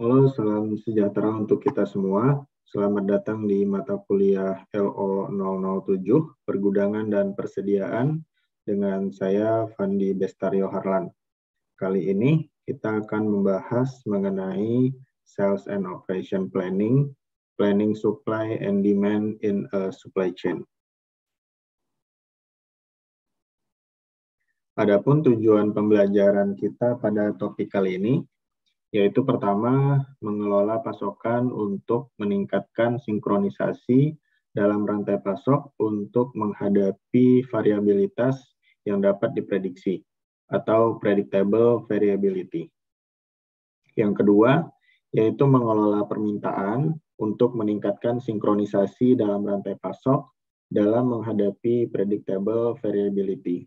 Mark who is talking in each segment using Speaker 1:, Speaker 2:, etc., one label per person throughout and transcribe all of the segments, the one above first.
Speaker 1: Halo, salam sejahtera untuk kita semua. Selamat datang di mata kuliah LO 007, Pergudangan dan Persediaan, dengan saya, Fandi Bestario Harlan. Kali ini kita akan membahas mengenai Sales and Operation Planning, Planning Supply and Demand in a Supply Chain. Adapun tujuan pembelajaran kita pada topik kali ini, yaitu pertama, mengelola pasokan untuk meningkatkan sinkronisasi dalam rantai pasok untuk menghadapi variabilitas yang dapat diprediksi atau predictable variability. Yang kedua, yaitu mengelola permintaan untuk meningkatkan sinkronisasi dalam rantai pasok dalam menghadapi predictable variability.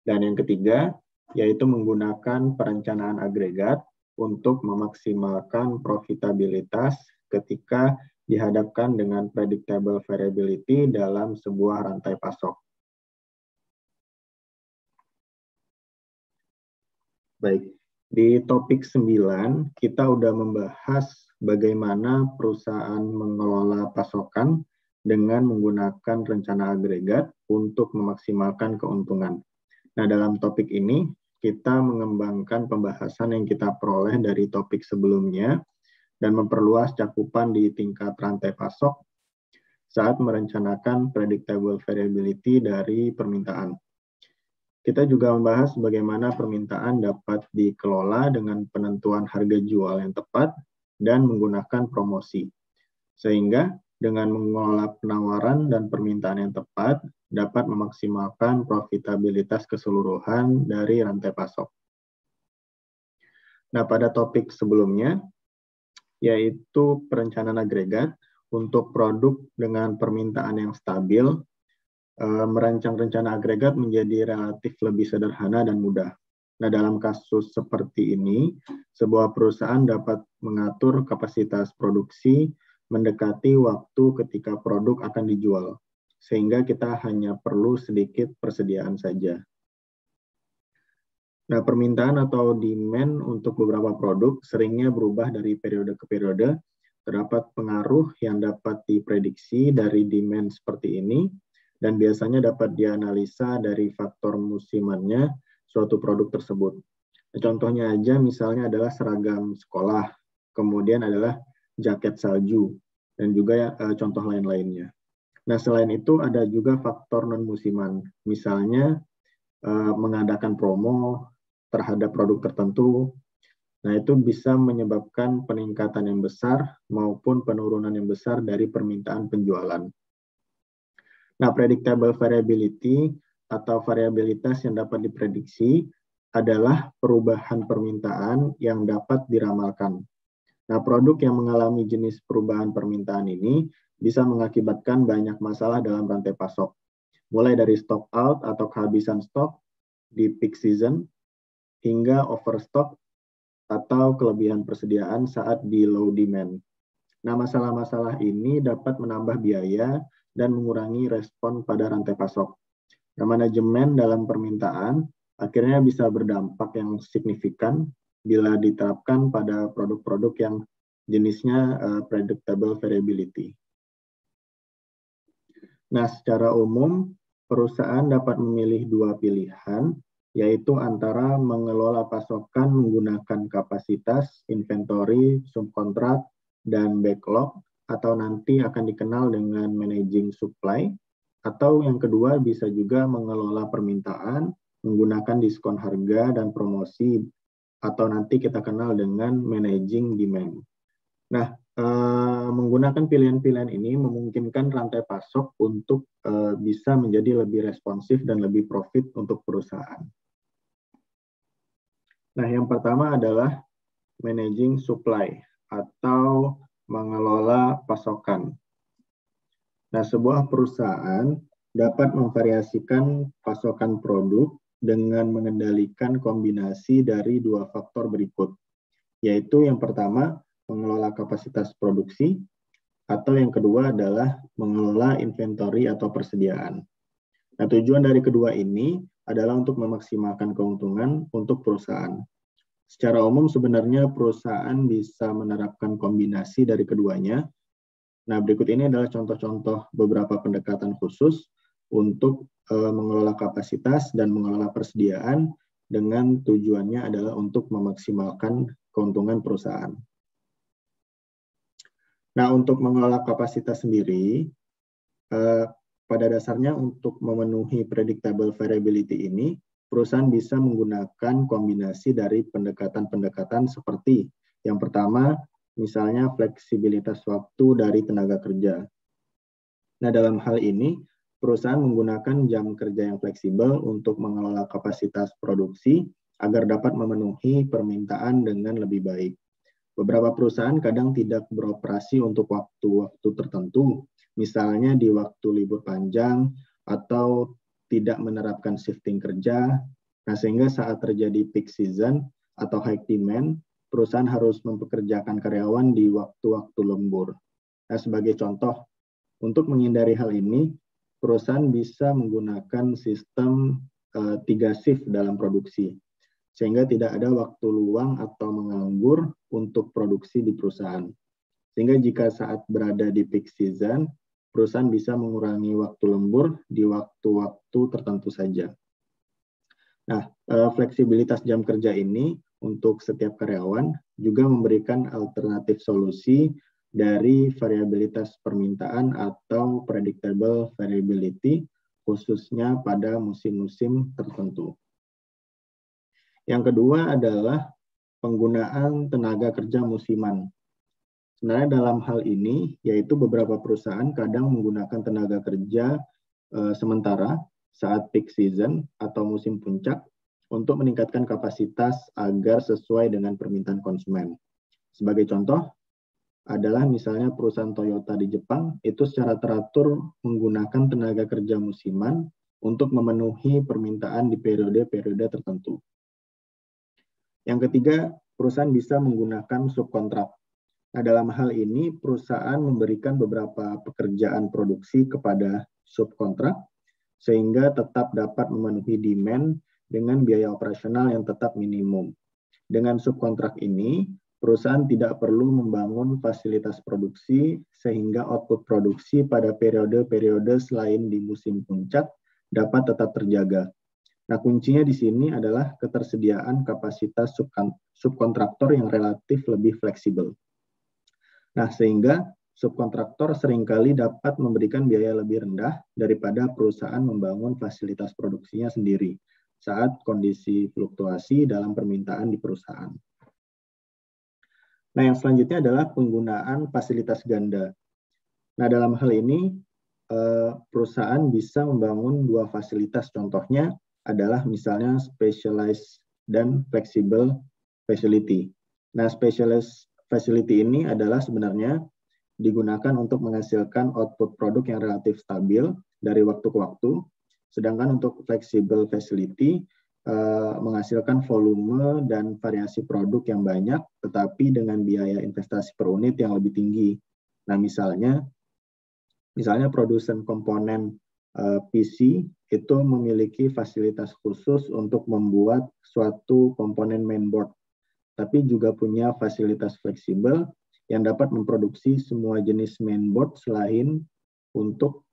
Speaker 1: Dan yang ketiga, yaitu menggunakan perencanaan agregat untuk memaksimalkan profitabilitas ketika dihadapkan dengan predictable variability dalam sebuah rantai pasok. Baik, di topik 9 kita udah membahas bagaimana perusahaan mengelola pasokan dengan menggunakan rencana agregat untuk memaksimalkan keuntungan. Nah, dalam topik ini kita mengembangkan pembahasan yang kita peroleh dari topik sebelumnya dan memperluas cakupan di tingkat rantai pasok saat merencanakan predictable variability dari permintaan. Kita juga membahas bagaimana permintaan dapat dikelola dengan penentuan harga jual yang tepat dan menggunakan promosi. Sehingga dengan mengelola penawaran dan permintaan yang tepat, dapat memaksimalkan profitabilitas keseluruhan dari rantai pasok. Nah, pada topik sebelumnya, yaitu perencanaan agregat untuk produk dengan permintaan yang stabil, merancang rencana agregat menjadi relatif lebih sederhana dan mudah. Nah, dalam kasus seperti ini, sebuah perusahaan dapat mengatur kapasitas produksi mendekati waktu ketika produk akan dijual, sehingga kita hanya perlu sedikit persediaan saja. Nah, permintaan atau demand untuk beberapa produk seringnya berubah dari periode ke periode. Terdapat pengaruh yang dapat diprediksi dari demand seperti ini, dan biasanya dapat dianalisa dari faktor musimannya suatu produk tersebut. Nah, contohnya aja misalnya adalah seragam sekolah, kemudian adalah jaket salju, dan juga contoh lain-lainnya. Nah, selain itu ada juga faktor non-musiman, misalnya mengadakan promo terhadap produk tertentu. Nah, itu bisa menyebabkan peningkatan yang besar maupun penurunan yang besar dari permintaan penjualan. Nah, predictable variability atau variabilitas yang dapat diprediksi adalah perubahan permintaan yang dapat diramalkan. Nah, produk yang mengalami jenis perubahan permintaan ini bisa mengakibatkan banyak masalah dalam rantai pasok, mulai dari stock out atau kehabisan stok di peak season, hingga overstock atau kelebihan persediaan saat di low demand. Nah, masalah-masalah ini dapat menambah biaya dan mengurangi respon pada rantai pasok. Nah, manajemen dalam permintaan akhirnya bisa berdampak yang signifikan bila diterapkan pada produk-produk yang jenisnya predictable variability. Nah, secara umum, perusahaan dapat memilih dua pilihan, yaitu antara mengelola pasokan menggunakan kapasitas, inventory, subkontrak, dan backlog, atau nanti akan dikenal dengan managing supply, atau yang kedua bisa juga mengelola permintaan menggunakan diskon harga dan promosi, atau nanti kita kenal dengan managing demand. Nah, menggunakan pilihan-pilihan ini memungkinkan rantai pasok untuk bisa menjadi lebih responsif dan lebih profit untuk perusahaan. Nah, yang pertama adalah managing supply atau mengelola pasokan. Nah, sebuah perusahaan dapat memvariasikan pasokan produk dengan mengendalikan kombinasi dari dua faktor berikut, yaitu yang pertama, mengelola kapasitas produksi, atau yang kedua adalah mengelola inventory atau persediaan. Nah, tujuan dari kedua ini adalah untuk memaksimalkan keuntungan untuk perusahaan. Secara umum sebenarnya perusahaan bisa menerapkan kombinasi dari keduanya. Nah, berikut ini adalah contoh-contoh beberapa pendekatan khusus untuk mengelola kapasitas dan mengelola persediaan dengan tujuannya adalah untuk memaksimalkan keuntungan perusahaan. Nah, untuk mengelola kapasitas sendiri, pada dasarnya untuk memenuhi predictable variability ini, perusahaan bisa menggunakan kombinasi dari pendekatan-pendekatan seperti yang pertama, misalnya fleksibilitas waktu dari tenaga kerja. Nah, dalam hal ini, perusahaan menggunakan jam kerja yang fleksibel untuk mengelola kapasitas produksi agar dapat memenuhi permintaan dengan lebih baik. Beberapa perusahaan kadang tidak beroperasi untuk waktu-waktu tertentu, misalnya di waktu libur panjang atau tidak menerapkan shifting kerja. Nah, sehingga saat terjadi peak season atau high demand, perusahaan harus mempekerjakan karyawan di waktu-waktu lembur. Nah, sebagai contoh, untuk menghindari hal ini, perusahaan bisa menggunakan sistem 3 shift dalam produksi, sehingga tidak ada waktu luang atau menganggur untuk produksi di perusahaan. Sehingga jika saat berada di peak season, perusahaan bisa mengurangi waktu lembur di waktu-waktu tertentu saja. Nah, fleksibilitas jam kerja ini untuk setiap karyawan juga memberikan alternatif solusi dari variabilitas permintaan atau predictable variability, khususnya pada musim-musim tertentu. Yang kedua adalah penggunaan tenaga kerja musiman. Sebenarnya dalam hal ini, yaitu beberapa perusahaan kadang menggunakan tenaga kerja sementara saat peak season atau musim puncak untuk meningkatkan kapasitas agar sesuai dengan permintaan konsumen. Sebagai contoh adalah misalnya perusahaan Toyota di Jepang itu secara teratur menggunakan tenaga kerja musiman untuk memenuhi permintaan di periode-periode tertentu. Yang ketiga, perusahaan bisa menggunakan subkontrak. Nah, dalam hal ini, perusahaan memberikan beberapa pekerjaan produksi kepada subkontrak, sehingga tetap dapat memenuhi demand dengan biaya operasional yang tetap minimum. Dengan subkontrak ini, perusahaan tidak perlu membangun fasilitas produksi, sehingga output produksi pada periode-periode selain di musim puncak dapat tetap terjaga. Nah, kuncinya di sini adalah ketersediaan kapasitas subkontraktor yang relatif lebih fleksibel. Nah, sehingga subkontraktor seringkali dapat memberikan biaya lebih rendah daripada perusahaan membangun fasilitas produksinya sendiri saat kondisi fluktuasi dalam permintaan di perusahaan. Nah, yang selanjutnya adalah penggunaan fasilitas ganda. Nah, dalam hal ini, perusahaan bisa membangun dua fasilitas, contohnya adalah misalnya specialized dan flexible facility. Nah, specialized facility ini adalah sebenarnya digunakan untuk menghasilkan output produk yang relatif stabil dari waktu ke waktu, sedangkan untuk flexible facility menghasilkan volume dan variasi produk yang banyak, tetapi dengan biaya investasi per unit yang lebih tinggi. Nah, misalnya produsen komponen PC itu memiliki fasilitas khusus untuk membuat suatu komponen mainboard, tapi juga punya fasilitas fleksibel yang dapat memproduksi semua jenis mainboard selain untuk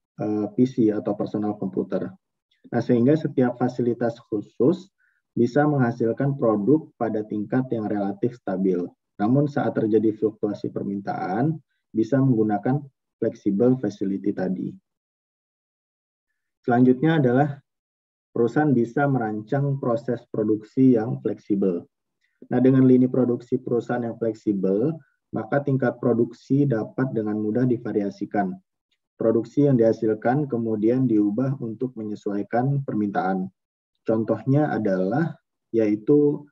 Speaker 1: PC atau personal komputer. Nah, sehingga setiap fasilitas khusus bisa menghasilkan produk pada tingkat yang relatif stabil. Namun saat terjadi fluktuasi permintaan, bisa menggunakan flexible facility tadi. Selanjutnya adalah perusahaan bisa merancang proses produksi yang fleksibel. Nah, dengan lini produksi perusahaan yang fleksibel, maka tingkat produksi dapat dengan mudah divariasikan. Produksi yang dihasilkan kemudian diubah untuk menyesuaikan permintaan. Contohnya adalah yaitu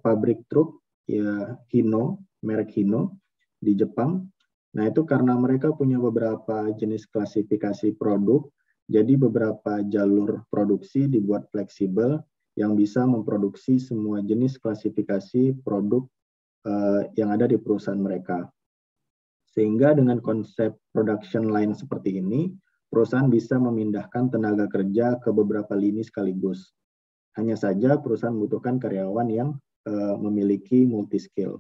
Speaker 1: pabrik truk ya Hino, merek Hino di Jepang. Nah, itu karena mereka punya beberapa jenis klasifikasi produk, jadi beberapa jalur produksi dibuat fleksibel yang bisa memproduksi semua jenis klasifikasi produk yang ada di perusahaan mereka. Sehingga dengan konsep production line seperti ini, perusahaan bisa memindahkan tenaga kerja ke beberapa lini sekaligus. Hanya saja perusahaan membutuhkan karyawan yang memiliki multi-skill.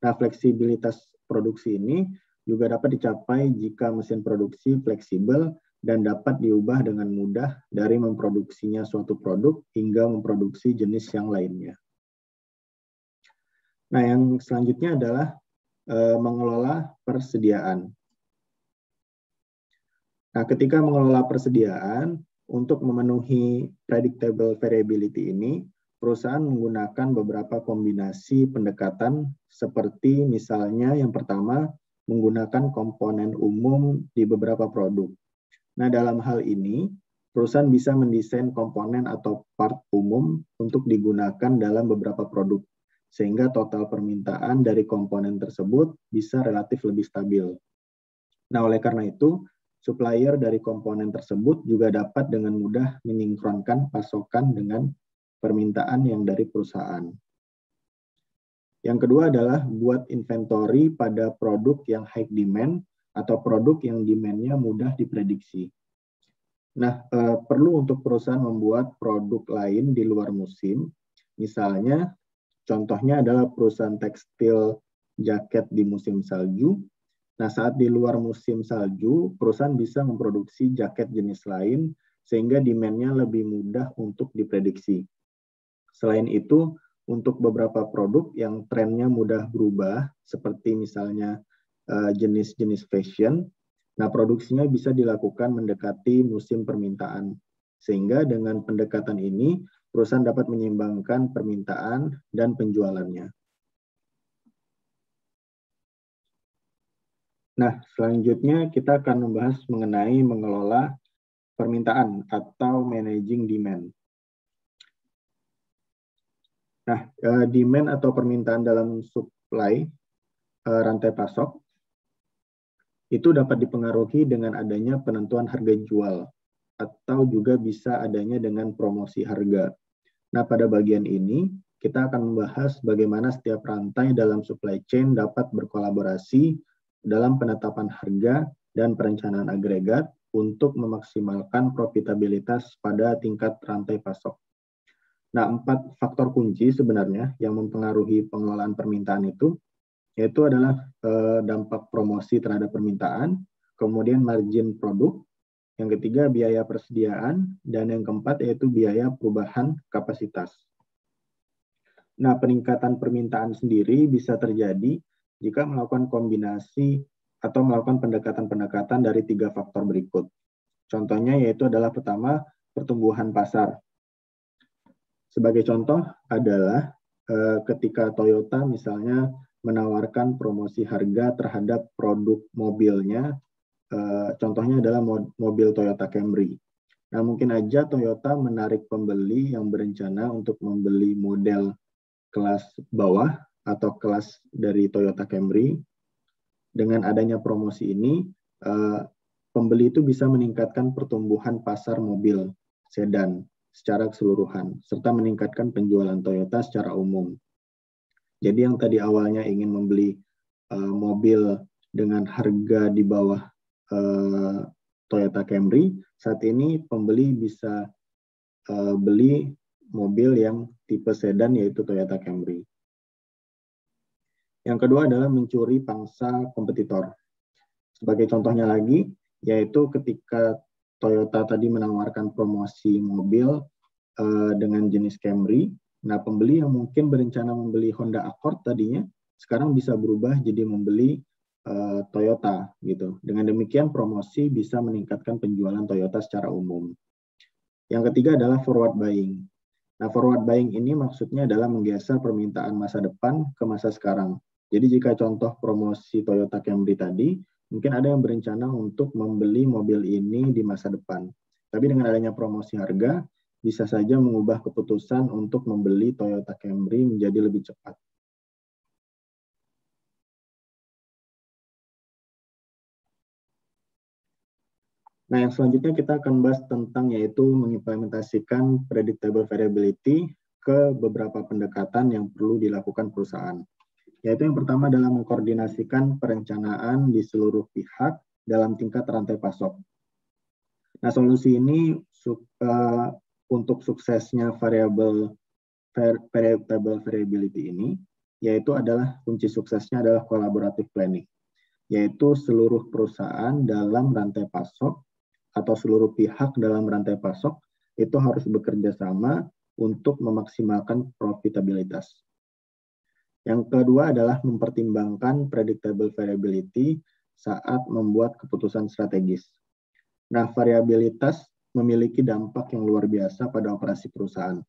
Speaker 1: Nah, fleksibilitas produksi ini juga dapat dicapai jika mesin produksi fleksibel dan dapat diubah dengan mudah dari memproduksinya suatu produk hingga memproduksi jenis yang lainnya. Nah, yang selanjutnya adalah mengelola persediaan. Nah, ketika mengelola persediaan, untuk memenuhi predictable variability ini, perusahaan menggunakan beberapa kombinasi pendekatan seperti misalnya yang pertama, menggunakan komponen umum di beberapa produk. Nah, dalam hal ini, perusahaan bisa mendesain komponen atau part umum untuk digunakan dalam beberapa produk, sehingga total permintaan dari komponen tersebut bisa relatif lebih stabil. Nah, oleh karena itu, supplier dari komponen tersebut juga dapat dengan mudah mensinkronkan pasokan dengan permintaan yang dari perusahaan. Yang kedua adalah buat inventory pada produk yang high demand atau produk yang demand-nya mudah diprediksi. Nah, perlu untuk perusahaan membuat produk lain di luar musim. Misalnya, contohnya adalah perusahaan tekstil jaket di musim salju. Nah, saat di luar musim salju, perusahaan bisa memproduksi jaket jenis lain sehingga demand-nya lebih mudah untuk diprediksi. Selain itu, untuk beberapa produk yang trennya mudah berubah, seperti misalnya jenis-jenis fashion, nah produksinya bisa dilakukan mendekati musim permintaan. Sehingga dengan pendekatan ini, perusahaan dapat menyeimbangkan permintaan dan penjualannya. Nah, selanjutnya kita akan membahas mengenai mengelola permintaan atau managing demand. Nah, demand atau permintaan dalam supply rantai pasok itu dapat dipengaruhi dengan adanya penentuan harga jual atau juga bisa adanya dengan promosi harga. Nah, pada bagian ini kita akan membahas bagaimana setiap rantai dalam supply chain dapat berkolaborasi dalam penetapan harga dan perencanaan agregat untuk memaksimalkan profitabilitas pada tingkat rantai pasok. Nah, 4 faktor kunci sebenarnya yang mempengaruhi pengelolaan permintaan itu, yaitu adalah dampak promosi terhadap permintaan, kemudian margin produk, yang ketiga biaya persediaan, dan yang keempat yaitu biaya perubahan kapasitas. Nah, peningkatan permintaan sendiri bisa terjadi jika melakukan kombinasi atau melakukan pendekatan-pendekatan dari 3 faktor berikut. Contohnya yaitu adalah pertama, pertumbuhan pasar. Sebagai contoh adalah ketika Toyota misalnya menawarkan promosi harga terhadap produk mobilnya, contohnya adalah mobil Toyota Camry. Nah, mungkin aja Toyota menarik pembeli yang berencana untuk membeli model kelas bawah atau kelas dari Toyota Camry. Dengan adanya promosi ini, pembeli itu bisa meningkatkan pertumbuhan pasar mobil sedan secara keseluruhan, serta meningkatkan penjualan Toyota secara umum. Jadi yang tadi awalnya ingin membeli mobil dengan harga di bawah Toyota Camry, saat ini pembeli bisa beli mobil yang tipe sedan yaitu Toyota Camry. Yang kedua adalah mencuri pangsa kompetitor. Sebagai contohnya lagi, yaitu ketika Toyota tadi menawarkan promosi mobil dengan jenis Camry, nah pembeli yang mungkin berencana membeli Honda Accord tadinya, sekarang bisa berubah jadi membeli Toyota gitu. Dengan demikian promosi bisa meningkatkan penjualan Toyota secara umum. Yang ketiga adalah forward buying. Nah, forward buying ini maksudnya adalah menggeser permintaan masa depan ke masa sekarang. Jadi jika contoh promosi Toyota Camry tadi, mungkin ada yang berencana untuk membeli mobil ini di masa depan. Tapi dengan adanya promosi harga, bisa saja mengubah keputusan untuk membeli Toyota Camry menjadi lebih cepat. Nah, yang selanjutnya kita akan bahas tentang yaitu mengimplementasikan predictable variability ke beberapa pendekatan yang perlu dilakukan perusahaan. Yaitu yang pertama adalah mengkoordinasikan perencanaan di seluruh pihak dalam tingkat rantai pasok. Nah, solusi ini untuk suksesnya variable predictable variability ini, yaitu adalah kunci suksesnya adalah collaborative planning, yaitu seluruh perusahaan dalam rantai pasok atau seluruh pihak dalam rantai pasok itu harus bekerja sama untuk memaksimalkan profitabilitas. Yang kedua adalah mempertimbangkan predictable variability saat membuat keputusan strategis. Nah, variabilitas memiliki dampak yang luar biasa pada operasi perusahaan.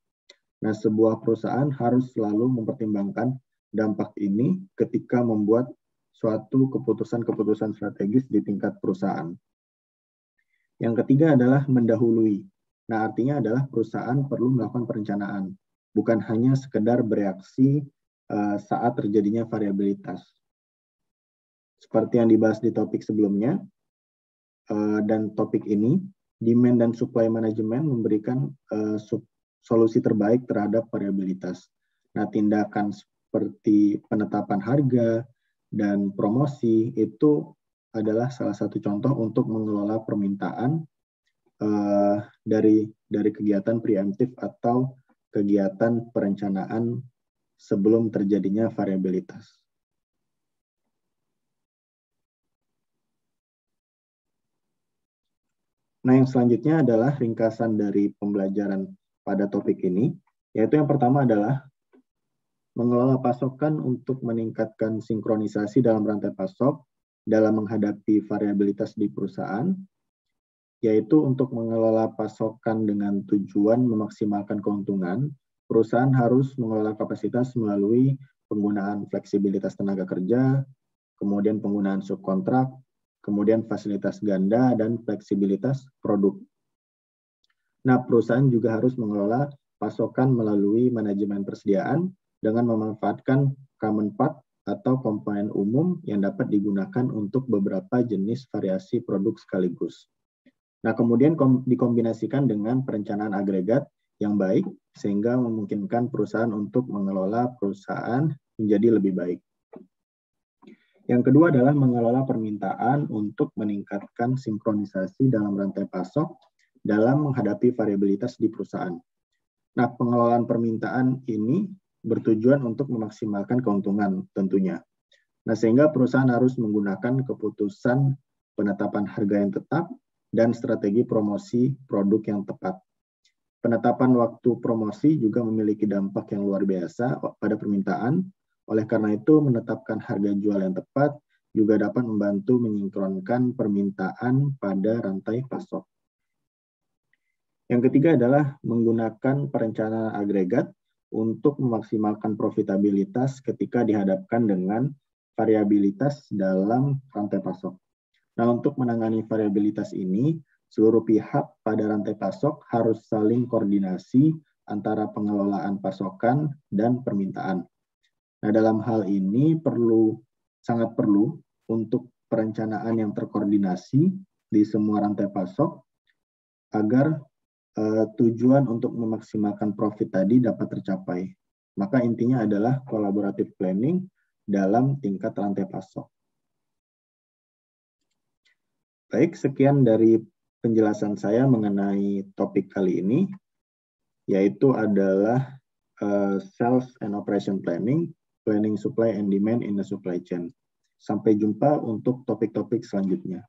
Speaker 1: Nah, sebuah perusahaan harus selalu mempertimbangkan dampak ini ketika membuat suatu keputusan-keputusan strategis di tingkat perusahaan. Yang ketiga adalah mendahului. Nah, artinya adalah perusahaan perlu melakukan perencanaan, bukan hanya sekedar bereaksi saat terjadinya variabilitas. Seperti yang dibahas di topik sebelumnya, dan topik ini, demand dan supply management memberikan solusi terbaik terhadap variabilitas. Nah, tindakan seperti penetapan harga dan promosi itu adalah salah satu contoh untuk mengelola permintaan dari kegiatan preemptif atau kegiatan perencanaan sebelum terjadinya variabilitas. Nah, yang selanjutnya adalah ringkasan dari pembelajaran pada topik ini, yaitu yang pertama adalah mengelola pasokan untuk meningkatkan sinkronisasi dalam rantai pasok dalam menghadapi variabilitas di perusahaan, yaitu untuk mengelola pasokan dengan tujuan memaksimalkan keuntungan, perusahaan harus mengelola kapasitas melalui penggunaan fleksibilitas tenaga kerja, kemudian penggunaan subkontrak, kemudian fasilitas ganda, dan fleksibilitas produk. Nah, perusahaan juga harus mengelola pasokan melalui manajemen persediaan dengan memanfaatkan common part atau komponen umum yang dapat digunakan untuk beberapa jenis variasi produk sekaligus. Nah, kemudian dikombinasikan dengan perencanaan agregat yang baik, sehingga memungkinkan perusahaan untuk mengelola perusahaan menjadi lebih baik. Yang kedua adalah mengelola permintaan untuk meningkatkan sinkronisasi dalam rantai pasok dalam menghadapi variabilitas di perusahaan. Nah, pengelolaan permintaan ini bertujuan untuk memaksimalkan keuntungan tentunya. Nah, sehingga perusahaan harus menggunakan keputusan penetapan harga yang tetap dan strategi promosi produk yang tepat. Penetapan waktu promosi juga memiliki dampak yang luar biasa pada permintaan. Oleh karena itu, menetapkan harga jual yang tepat juga dapat membantu menyinkronkan permintaan pada rantai pasok. Yang ketiga adalah menggunakan perencanaan agregat untuk memaksimalkan profitabilitas ketika dihadapkan dengan variabilitas dalam rantai pasok. Nah, untuk menangani variabilitas ini, seluruh pihak pada rantai pasok harus saling koordinasi antara pengelolaan pasokan dan permintaan. Nah, dalam hal ini sangat perlu untuk perencanaan yang terkoordinasi di semua rantai pasok agar tujuan untuk memaksimalkan profit tadi dapat tercapai. Maka intinya adalah collaborative planning dalam tingkat rantai pasok. Baik, sekian dari penjelasan saya mengenai topik kali ini, yaitu adalah Sales and Operation Planning, Planning Supply and Demand in the Supply Chain. Sampai jumpa untuk topik-topik selanjutnya.